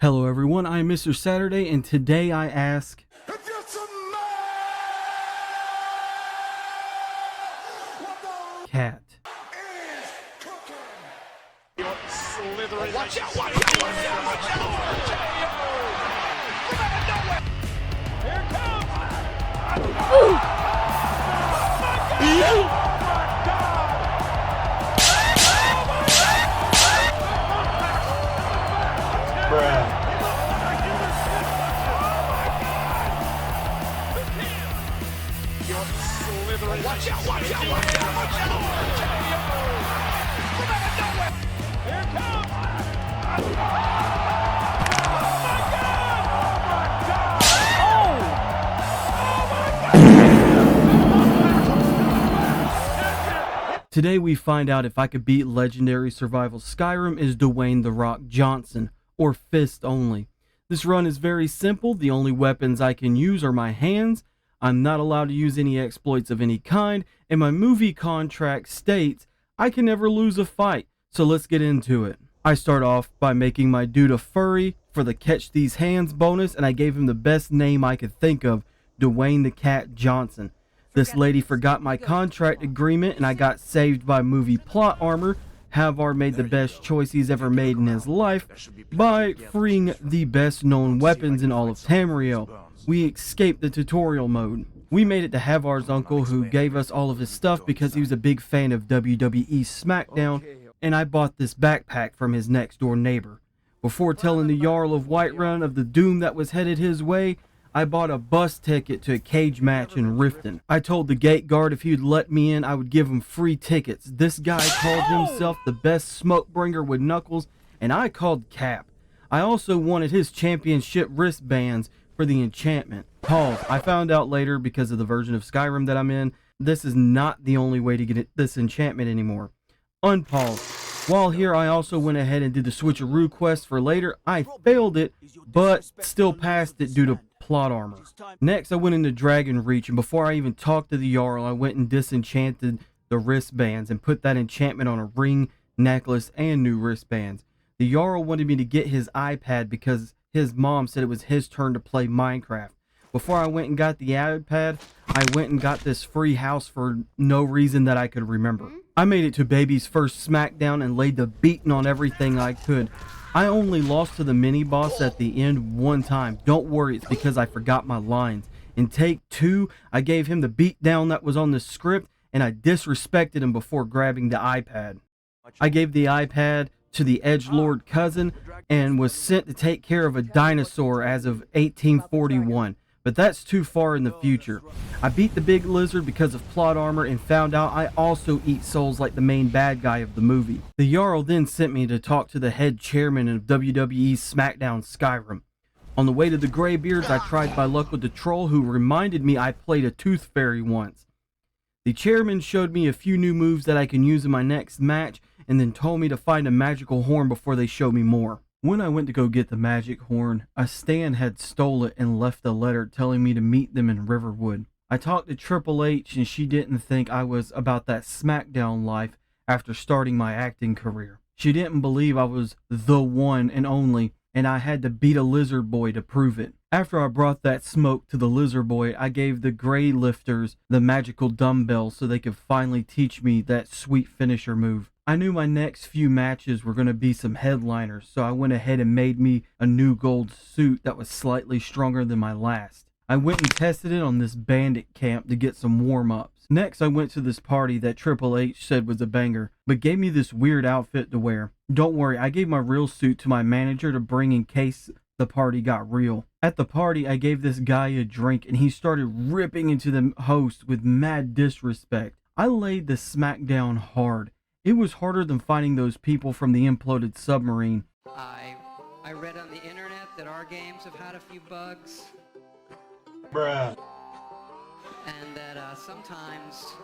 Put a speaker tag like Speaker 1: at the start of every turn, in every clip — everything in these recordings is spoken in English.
Speaker 1: Hello everyone, I'm Mr. Saturday, and today I ask,
Speaker 2: If you're some man,
Speaker 1: Cat.
Speaker 2: is cooking.
Speaker 3: Slithering. Watch out, watch out, watch out, watch out! From out of nowhere! Here it comes! Oh my God! Watch out, watch out, watch out, watch out! From out of nowhere! Here it comes! Oh my God!
Speaker 1: Today we find out if I could beat legendary survival Skyrim is Dwayne The Rock Johnson, or fist only. This run is very simple. The only weapons I can use are my hands. I'm not allowed to use any exploits of any kind, and my movie contract states I can never lose a fight. So let's get into it. I start off by making my dude a furry for the catch these hands bonus, and I gave him the best name I could think of, Dwayne the Cat Johnson. This lady forgot my contract agreement and I got saved by movie plot armor. Havar made the best choice he's ever made in his life by freeing the best known weapons in all of Tamriel. We escaped the tutorial mode. We made it to Havar's uncle, who gave us all of his stuff because he was a big fan of WWE SmackDown, and I bought this backpack from his next door neighbor. Before telling the Jarl of Whiterun of the doom that was headed his way, I bought a bus ticket to a cage match in Riften. I told the gate guard if he would let me in, I would give him free tickets. This guy called himself the best smoke bringer with knuckles, and I called Cap. I also wanted his championship wristbands for the enchantment. Pause. I found out later, because of the version of Skyrim that I'm in, this is not the only way to get this enchantment anymore. Unpause. While here, I also went ahead and did the switcheroo quest for later. I failed it, but still passed it due to plot armor. Next, I went into Dragon Reach, and before I even talked to the Jarl, I went and disenchanted the wristbands and put that enchantment on a ring, necklace, and new wristbands. The Jarl wanted me to get his iPad because his mom said it was his turn to play Minecraft. Before I went and got the iPad, I went and got this free house for no reason that I could remember. I made it to Baby's first SmackDown and laid the beating on everything I could. I only lost to the mini-boss at the end one time. Don't worry, it's because I forgot my lines. In take 2, I gave him the beatdown that was on the script, and I disrespected him before grabbing the iPad. I gave the iPad to the edgelord cousin and was sent to take care of a dinosaur as of 1841. But that's too far in the future. I beat the big lizard because of plot armor and found out I also eat souls like the main bad guy of the movie. The Jarl then sent me to talk to the head chairman of WWE's SmackDown Skyrim. On the way to the Greybeards, I tried my luck with the troll, who reminded me I played a tooth fairy once. The chairman showed me a few new moves that I can use in my next match, and then told me to find a magical horn before they showed me more. When I went to go get the magic horn, a Stan had stole it and left a letter telling me to meet them in Riverwood. I talked to Triple H, and she didn't think I was about that SmackDown life after starting my acting career. She didn't believe I was the one and only, and I had to beat a lizard boy to prove it. After I brought that smoke to the lizard boy, I gave the Grey Lifters the magical dumbbells so they could finally teach me that sweet finisher move. I knew my next few matches were going to be some headliners, so I went ahead and made me a new gold suit that was slightly stronger than my last. I went and tested it on this bandit camp to get some warm-ups. Next, I went to this party that Triple H said was a banger, but gave me this weird outfit to wear. Don't worry, I gave my real suit to my manager to bring in case the party got real. At the party, I gave this guy a drink, and he started ripping into the host with mad disrespect. I laid the SmackDown hard. It was harder than finding those people from the imploded submarine.
Speaker 4: I read on the internet that our games have had a few bugs.
Speaker 5: Bruh.
Speaker 4: And that sometimes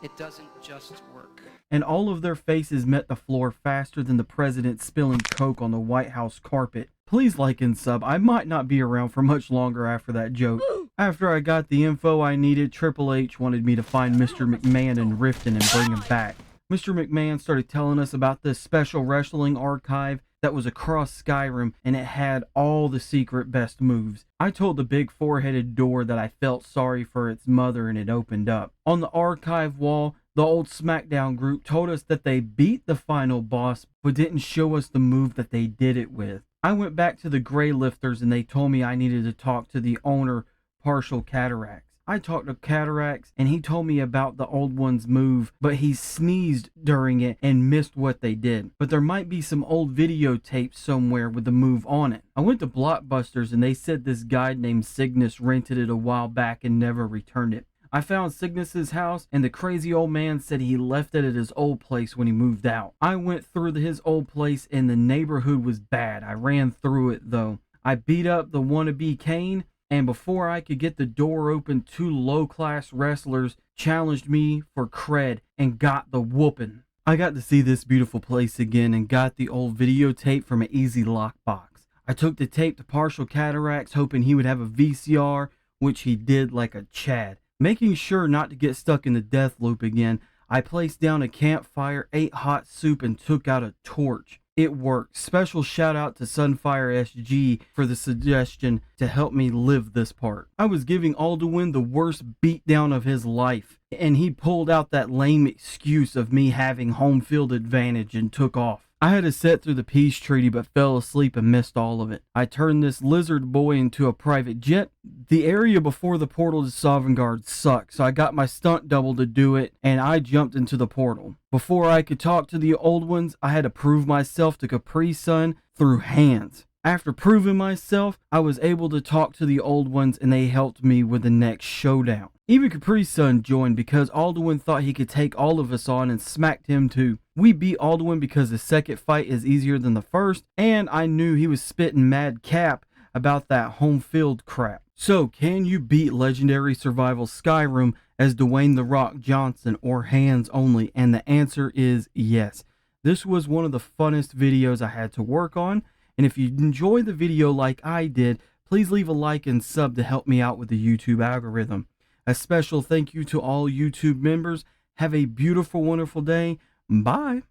Speaker 4: it doesn't just work.
Speaker 1: And all of their faces met the floor faster than the president spilling Coke on the White House carpet. Please like and sub. I might not be around for much longer after that joke. After I got the info I needed, Triple H wanted me to find Mr. McMahon in Riften and bring him back. Mr. McMahon started telling us about this special wrestling archive that was across Skyrim, and it had all the secret best moves. I told the big four-headed door that I felt sorry for its mother, and it opened up. On the archive wall, the old SmackDown group told us that they beat the final boss, but didn't show us the move that they did it with. I went back to the Grey Lifters, and they told me I needed to talk to the owner, Partial Cataracts. I talked to Cataracts, and he told me about the old one's move, but he sneezed during it and missed what they did. But there might be some old videotapes somewhere with the move on it. I went to Blockbusters, and they said this guy named Cygnus rented it a while back and never returned it. I found Cygnus's house, and the crazy old man said he left it at his old place when he moved out. I went through his old place, and the neighborhood was bad. I ran through it, though. I beat up the wannabe Kane, and before I could get the door open, 2 low-class wrestlers challenged me for cred and got the whooping. I got to see this beautiful place again and got the old videotape from an easy lockbox. I took the tape to Partial Cataracts, hoping he would have a VCR, which he did like a Chad. Making sure not to get stuck in the death loop again, I placed down a campfire, ate hot soup, and took out a torch. It worked. Special shout out to Sunfire SG for the suggestion to help me live this part. I was giving Alduin the worst beatdown of his life, and he pulled out that lame excuse of me having home field advantage and took off. I had to sit through the peace treaty but fell asleep and missed all of it. I turned this lizard boy into a private jet. The area before the portal to Sovngarde sucked, so I got my stunt double to do it, and I jumped into the portal. Before I could talk to the old ones, I had to prove myself to Capri Sun through hands. After proving myself, I was able to talk to the old ones, and they helped me with the next showdown. Even Capri Sun joined because Alduin thought he could take all of us on and smacked him too. We beat Alduin because the second fight is easier than the first, and I knew he was spitting mad cap about that home field crap. So, can you beat Legendary Survival Skyrim as Dwayne The Rock Johnson or hands only? And the answer is yes. This was one of the funnest videos I had to work on, and if you enjoyed the video like I did, please leave a like and sub to help me out with the YouTube algorithm. A special thank you to all YouTube members. Have a beautiful, wonderful day. Bye.